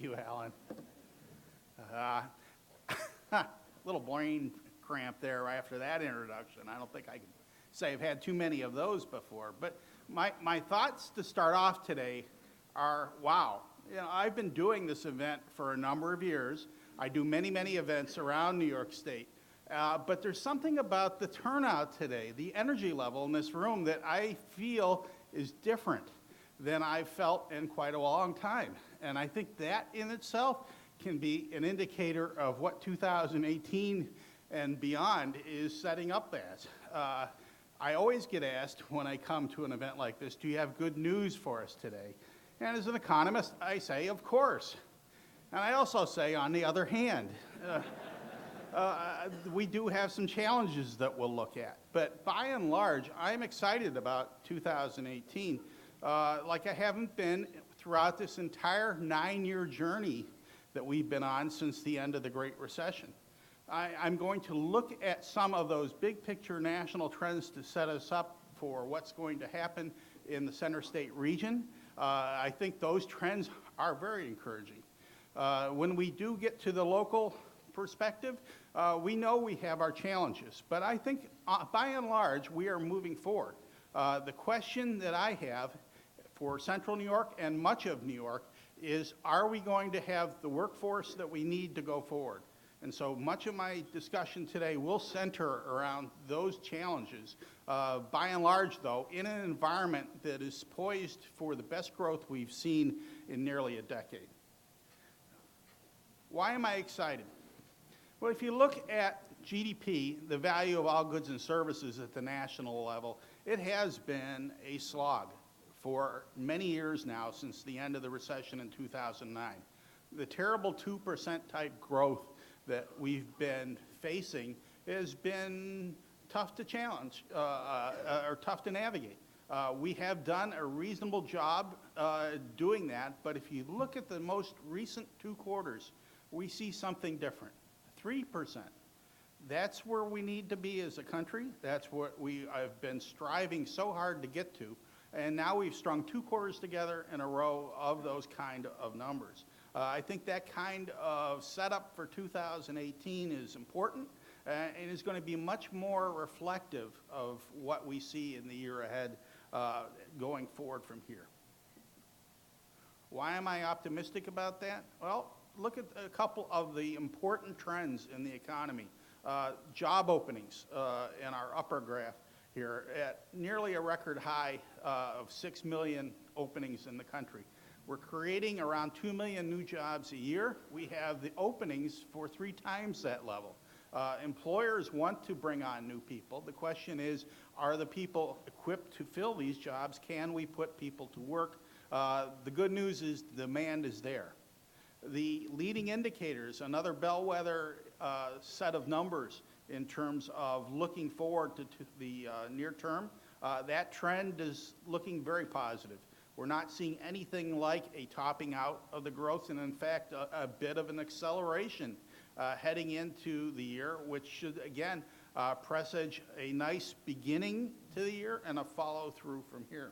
you, Alan. Little brain cramp there after that introduction. I don't think I can say I've had too many of those before. But my thoughts to start off today are, wow, I've been doing this event for a number of years. I do many, many events around New York State. But there's something about the turnout today, the energy level in this room that I feel is different than I've felt in quite a long time. And I think that in itself can be an indicator of what 2018 and beyond is setting up as. I always get asked when I come to an event like this, do you have good news for us today? And as an economist, I say, of course. And I also say, on the other hand, we do have some challenges that we'll look at. But by and large, I'm excited about 2018, like I haven't been throughout this entire 9-year journey that we've been on since the end of the Great Recession. I'm going to look at some of those big picture national trends to set us up for what's going to happen in the CenterState region. I think those trends are very encouraging. When we do get to the local perspective, we know we have our challenges, but I think by and large we are moving forward. The question that I have for Central New York and much of New York is, are we going to have the workforce that we need to go forward? And so much of my discussion today will center around those challenges. By and large, though, in an environment that is poised for the best growth we've seen in nearly a decade. Why am I excited? Well, if you look at GDP, the value of all goods and services at the national level, it has been a slog for many years now since the end of the recession in 2009. The terrible 2% type growth that we've been facing has been tough to challenge or tough to navigate. We have done a reasonable job doing that, but if you look at the most recent 2 quarters, we see something different. 3%. That's where we need to be as a country. That's what we have been striving so hard to get to. And now we've strung 2 quarters together in a row of those kind of numbers. I think that kind of setup for 2018 is important and is going to be much more reflective of what we see in the year ahead going forward from here. Why am I optimistic about that? Well, look at a couple of the important trends in the economy. Job openings in our upper graph here at nearly a record high of 6 million openings in the country. We're creating around 2 million new jobs a year. We have the openings for 3 times that level. Employers want to bring on new people. The question is, are the people equipped to fill these jobs? Can we put people to work? The good news is the demand is there. The leading indicators, another bellwether set of numbers in terms of looking forward to the near term, that trend is looking very positive. We're not seeing anything like a topping out of the growth, and in fact, a bit of an acceleration heading into the year, which should, again, presage a nice beginning to the year and a follow-through from here.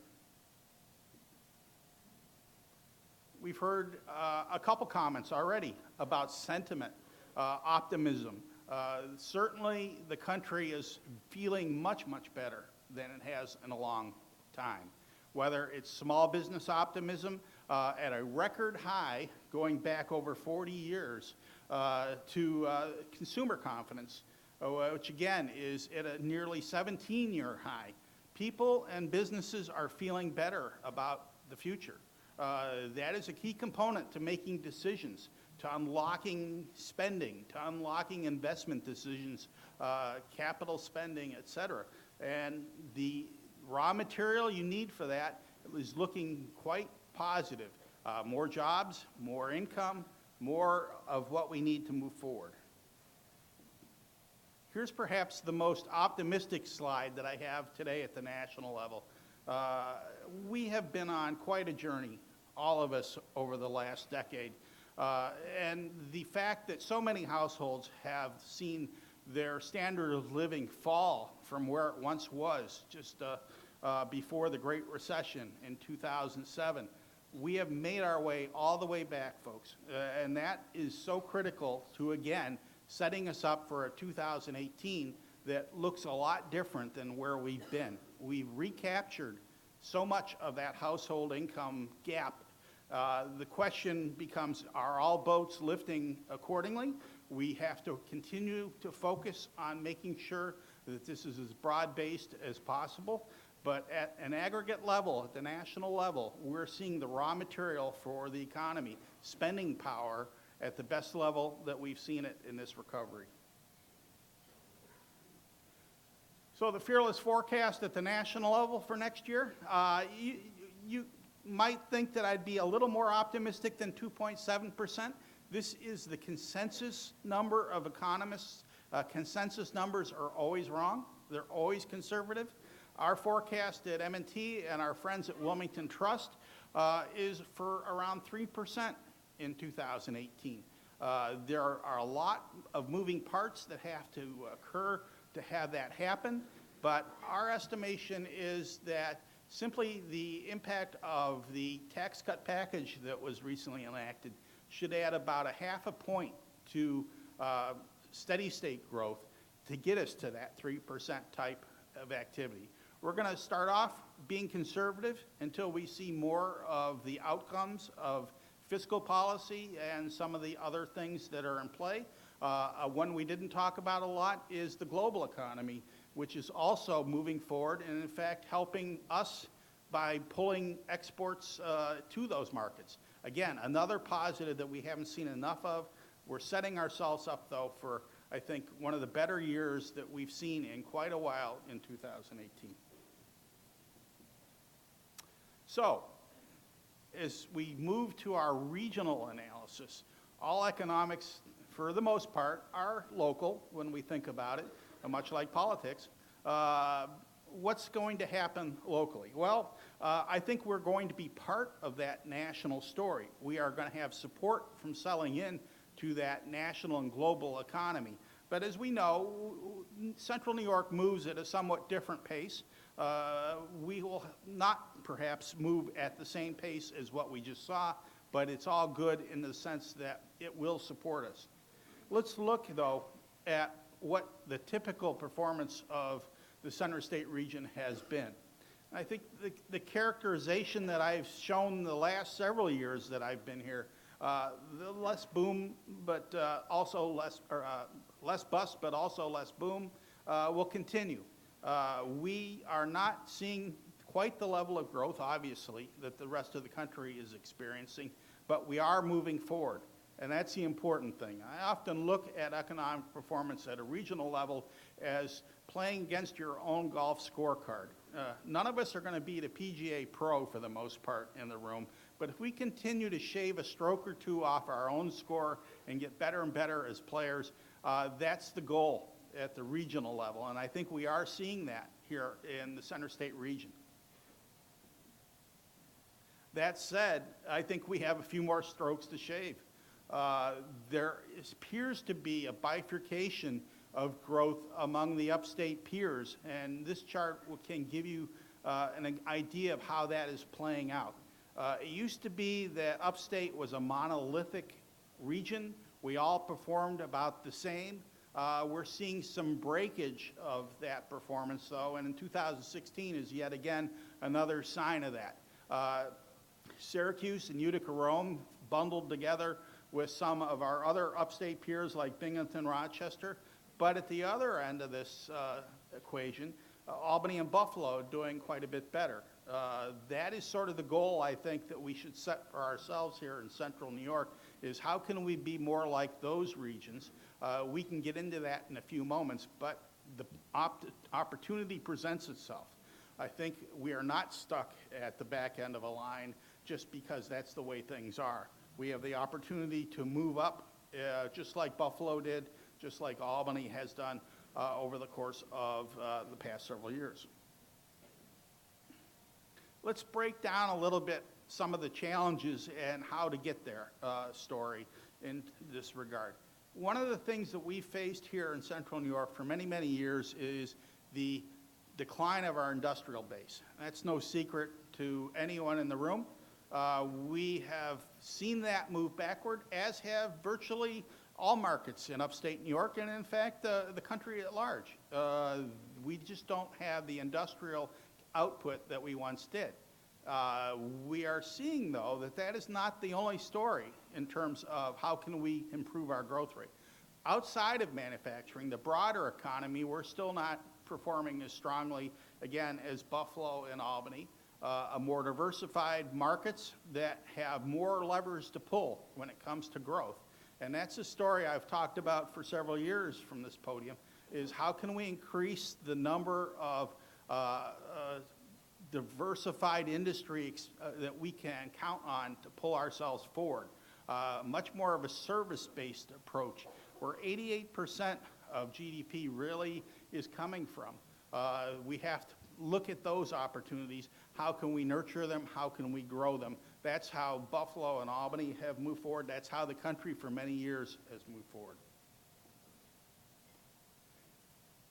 We've heard a couple comments already about sentiment, optimism. Certainly, the country is feeling much, much better than it has in a long time. Whether it's small business optimism at a record high going back over 40 years to consumer confidence, which again is at a nearly 17-year high. People and businesses are feeling better about the future. That is a key component to making decisions, to unlocking spending, to unlocking investment decisions, capital spending, et cetera. And the raw material you need for that is looking quite positive. More jobs, more income, more of what we need to move forward. Here's perhaps the most optimistic slide that I have today at the national level. We have been on quite a journey, all of us, over the last decade. And the fact that so many households have seen their standard of living fall from where it once was just before the Great Recession in 2007. We have made our way all the way back, folks, and that is so critical to, again, setting us up for a 2018 that looks a lot different than where we've been. We've recaptured so much of that household income gap. The question becomes, are all boats lifting accordingly? We have to continue to focus on making sure that this is as broad-based as possible. But at an aggregate level, at the national level, we're seeing the raw material for the economy, spending power, at the best level that we've seen it in this recovery. So the fearless forecast at the national level for next year, you might think that I'd be a little more optimistic than 2.7%. This is the consensus number of economists. Consensus numbers are always wrong. They're always conservative. Our forecast at M&T and our friends at Wilmington Trust is for around 3% in 2018. There are a lot of moving parts that have to occur to have that happen, but our estimation is that simply the impact of the tax cut package that was recently enacted should add about a half a point to steady state growth to get us to that 3% type of activity. We're going to start off being conservative until we see more of the outcomes of fiscal policy and some of the other things that are in play. One we didn't talk about a lot is the global economy, which is also moving forward and in fact helping us by pulling exports to those markets. Again, another positive that we haven't seen enough of. We're setting ourselves up though for, I think, one of the better years that we've seen in quite a while in 2018. So, as we move to our regional analysis, all economics, for the most part, are local when we think about it, much like politics. What's going to happen locally? Well, I think we're going to be part of that national story. We are going to have support from selling in to that national and global economy. But as we know, Central New York moves at a somewhat different pace. We will not perhaps move at the same pace as what we just saw, but it's all good in the sense that it will support us. Let's look, though, at what the typical performance of the CenterState region has been. I think the characterization that I've shown the last several years that I've been here, the less boom, but also less bust, but also less boom, will continue. We are not seeing quite the level of growth, obviously, that the rest of the country is experiencing, but we are moving forward, and that's the important thing. I often look at economic performance at a regional level as playing against your own golf scorecard. None of us are going to beat a PGA pro for the most part in the room, but if we continue to shave a stroke or two off our own score and get better and better as players, that's the goal at the regional level, and I think we are seeing that here in the CenterState region. That said, I think we have a few more strokes to shave. There appears to be a bifurcation of growth among the upstate peers, and this chart can give you an idea of how that is playing out. It used to be that upstate was a monolithic region. We all performed about the same. We're seeing some breakage of that performance, though, and in 2016 is yet again another sign of that. Syracuse and Utica-Rome bundled together with some of our other upstate peers like Binghamton, Rochester, but at the other end of this equation, Albany and Buffalo doing quite a bit better. That is sort of the goal, I think, that we should set for ourselves here in Central New York, is how can we be more like those regions? We can get into that in a few moments, but the opportunity presents itself. I think we are not stuck at the back end of a line just because that's the way things are. We have the opportunity to move up, just like Buffalo did, just like Albany has done over the course of the past several years. Let's break down a little bit some of the challenges and how to get there story in this regard. One of the things that we faced here in Central New York for many, many years is the decline of our industrial base. That's no secret to anyone in the room. We have seen that move backward, as have virtually all markets in upstate New York, and in fact, the country at large. We just don't have the industrial output that we once did. We are seeing, though, that that is not the only story in terms of how can we improve our growth rate. Outside of manufacturing, the broader economy, we're still not performing as strongly, again, as Buffalo and Albany. A more diversified markets that have more levers to pull when it comes to growth. And that's a story I've talked about for several years from this podium, is how can we increase the number of diversified industry that we can count on to pull ourselves forward. Much more of a service-based approach, where 88% of GDP really is coming from. We have to look at those opportunities. How can we nurture them? How can we grow them? That's how Buffalo and Albany have moved forward. That's how the country for many years has moved forward.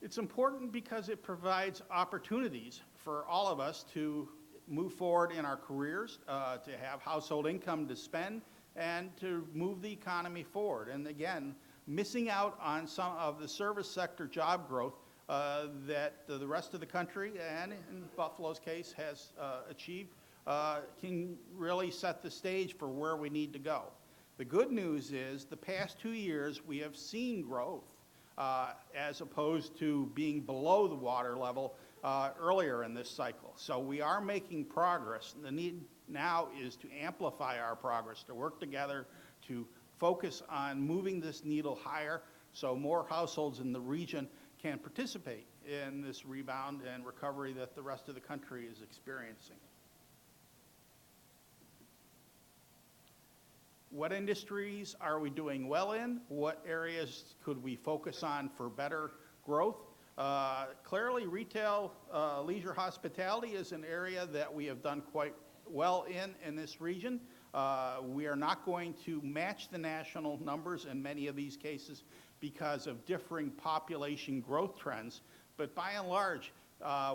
It's important because it provides opportunities for all of us to move forward in our careers, to have household income to spend, and to move the economy forward. And again, missing out on some of the service sector job growth that the rest of the country, and in Buffalo's case, has achieved, can really set the stage for where we need to go. The good news is the past 2 years we have seen growth as opposed to being below the water level earlier in this cycle. So we are making progress. The need now is to amplify our progress, to work together, to focus on moving this needle higher so more households in the region can participate in this rebound and recovery that the rest of the country is experiencing. What industries are we doing well in? What areas could we focus on for better growth? Clearly, retail, leisure, hospitality is an area that we have done quite well in this region. We are not going to match the national numbers in many of these cases because of differing population growth trends, but by and large,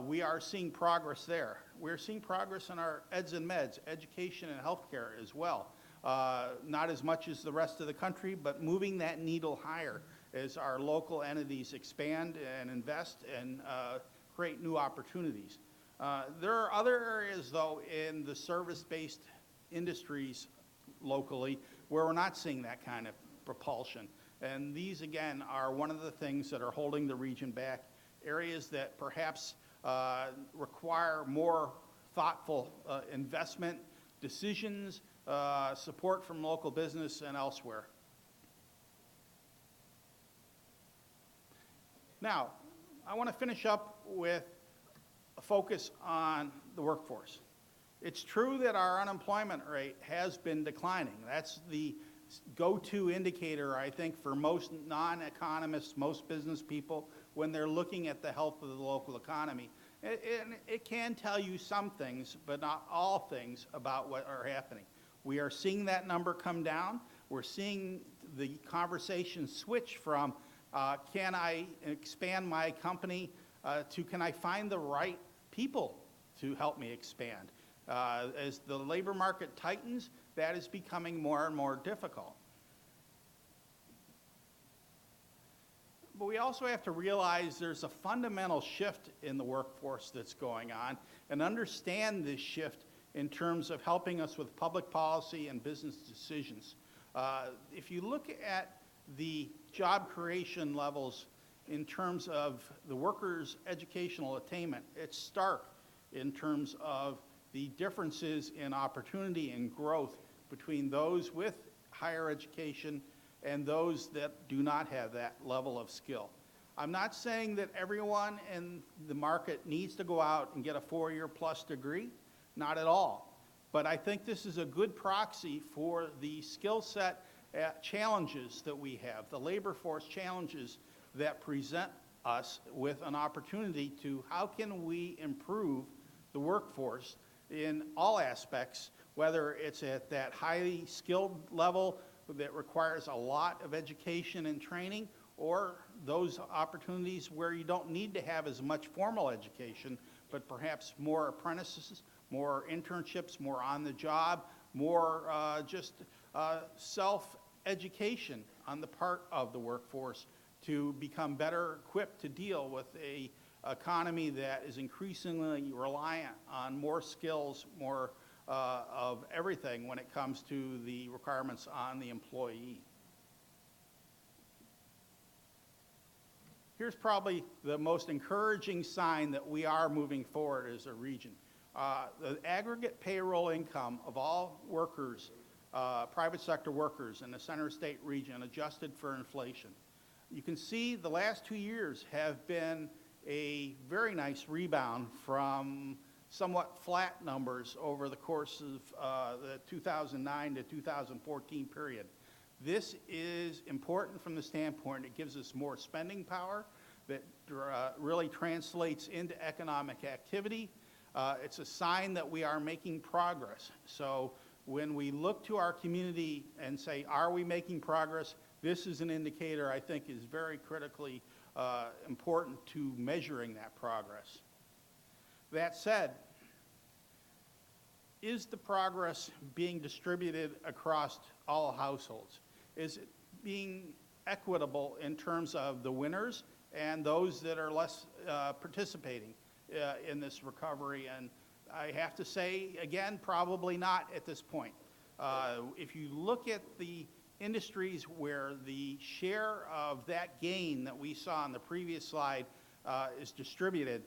we are seeing progress there. We're seeing progress in our eds and meds, education and healthcare as well. Not as much as the rest of the country, but moving that needle higher as our local entities expand and invest and create new opportunities. There are other areas, though, in the service-based industries locally where we're not seeing that kind of propulsion. And these, again, are one of the things that are holding the region back, areas that perhaps require more thoughtful investment, decisions, support from local business and elsewhere. Now, I want to finish up with a focus on the workforce. It's true that our unemployment rate has been declining. That's the go-to indicator, I think, for most non-economists, most business people, when they're looking at the health of the local economy. It can tell you some things, but not all things about what are happening. We are seeing that number come down. We're seeing the conversation switch from can I expand my company to can I find the right people to help me expand. As the labor market tightens, that is becoming more and more difficult. But we also have to realize there's a fundamental shift in the workforce that's going on, and understand this shift in terms of helping us with public policy and business decisions. If you look at the job creation levels in terms of the workers' educational attainment, it's stark in terms of the differences in opportunity and growth between those with higher education and those that do not have that level of skill. I'm not saying that everyone in the market needs to go out and get a 4-year plus degree, not at all. But I think this is a good proxy for the skill set challenges that we have, the labor force challenges that present us with an opportunity to how can we improve the workforce in all aspects, whether it's at that highly skilled level that requires a lot of education and training, or those opportunities where you don't need to have as much formal education, but perhaps more apprentices, more internships, more on the job, more self-education on the part of the workforce to become better equipped to deal with a economy that is increasingly reliant on more skills, more of everything when it comes to the requirements on the employee. Here's probably the most encouraging sign that we are moving forward as a region. The aggregate payroll income of all workers, private sector workers in the CenterState region adjusted for inflation. You can see the last 2 years have been a very nice rebound from somewhat flat numbers over the course of the 2009 to 2014 period. This is important from the standpoint it gives us more spending power that really translates into economic activity. It's a sign that we are making progress. So when we look to our community and say, are we making progress? This is an indicator I think is very critically important to measuring that progress. That said, is the progress being distributed across all households? Is it being equitable in terms of the winners and those that are less participating in this recovery? And I have to say, again, probably not at this point. If you look at the industries where the share of that gain that we saw on the previous slide is distributed,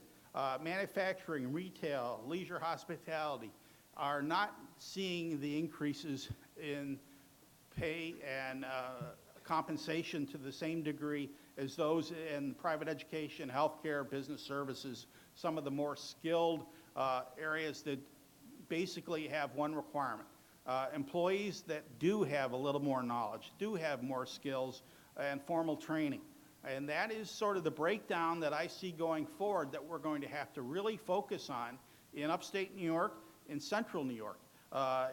manufacturing, retail, leisure, hospitality are not seeing the increases in pay and compensation to the same degree as those in private education, healthcare, business services, some of the more skilled areas that basically have one requirement. Employees that do have a little more knowledge, do have more skills and formal training. And that is sort of the breakdown that I see going forward that we're going to have to really focus on in upstate New York, in central New York.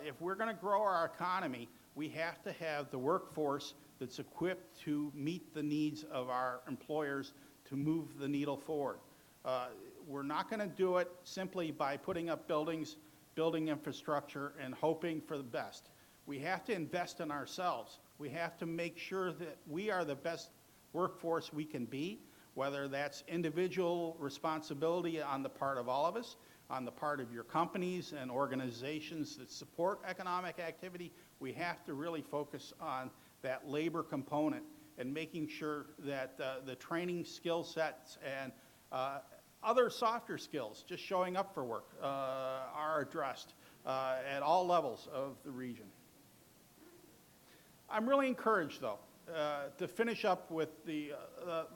If we're going to grow our economy, we have to have the workforce that's equipped to meet the needs of our employers to move the needle forward. We're not going to do it simply by putting up buildings, building infrastructure, and hoping for the best. We have to invest in ourselves. We have to make sure that we are the best workforce we can be, whether that's individual responsibility on the part of all of us, on the part of your companies and organizations that support economic activity. We have to really focus on that labor component and making sure that the training skill sets and other softer skills, just showing up for work, are addressed at all levels of the region. I'm really encouraged, though, to finish up with the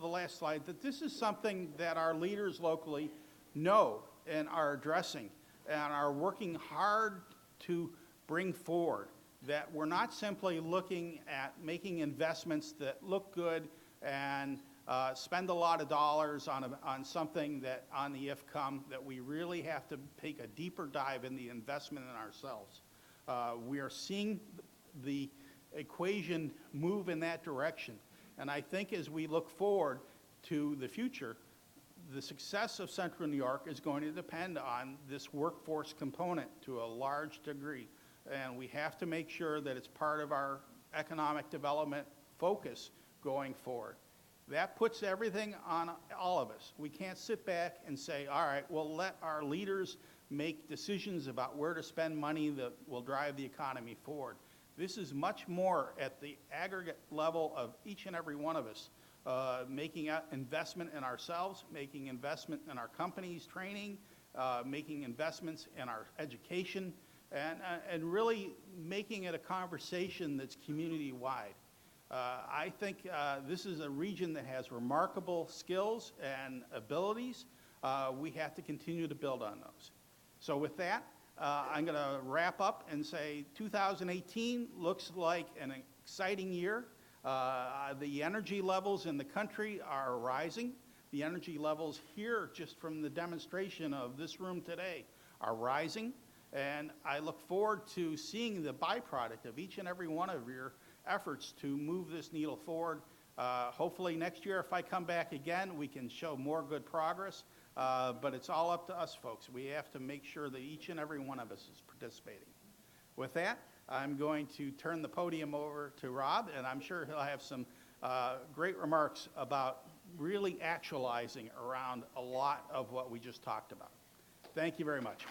last slide, that this is something that our leaders locally know and are addressing and are working hard to bring forward, that we're not simply looking at making investments that look good and spend a lot of dollars on something that on the if come, that we really have to take a deeper dive in the investment in ourselves. We are seeing the equation move in that direction. And I think as we look forward to the future, the success of Central New York is going to depend on this workforce component to a large degree. And we have to make sure that it's part of our economic development focus going forward. That puts everything on all of us. We can't sit back and say, all right, we'll let our leaders make decisions about where to spend money that will drive the economy forward. This is much more at the aggregate level of each and every one of us, making investment in ourselves, making investment in our companies' training, making investments in our education, and really making it a conversation that's community-wide. I think this is a region that has remarkable skills and abilities. We have to continue to build on those. So with that, I'm going to wrap up and say 2018 looks like an exciting year. The energy levels in the country are rising. The energy levels here, just from the demonstration of this room today, are rising. And I look forward to seeing the byproduct of each and every one of your efforts to move this needle forward. Hopefully next year, if I come back again, we can show more good progress. but it's all up to us, folks. We have to make sure that each and every one of us is participating. With that, I'm going to turn the podium over to Rob, and I'm sure he'll have some great remarks about really actualizing around a lot of what we just talked about. Thank you very much.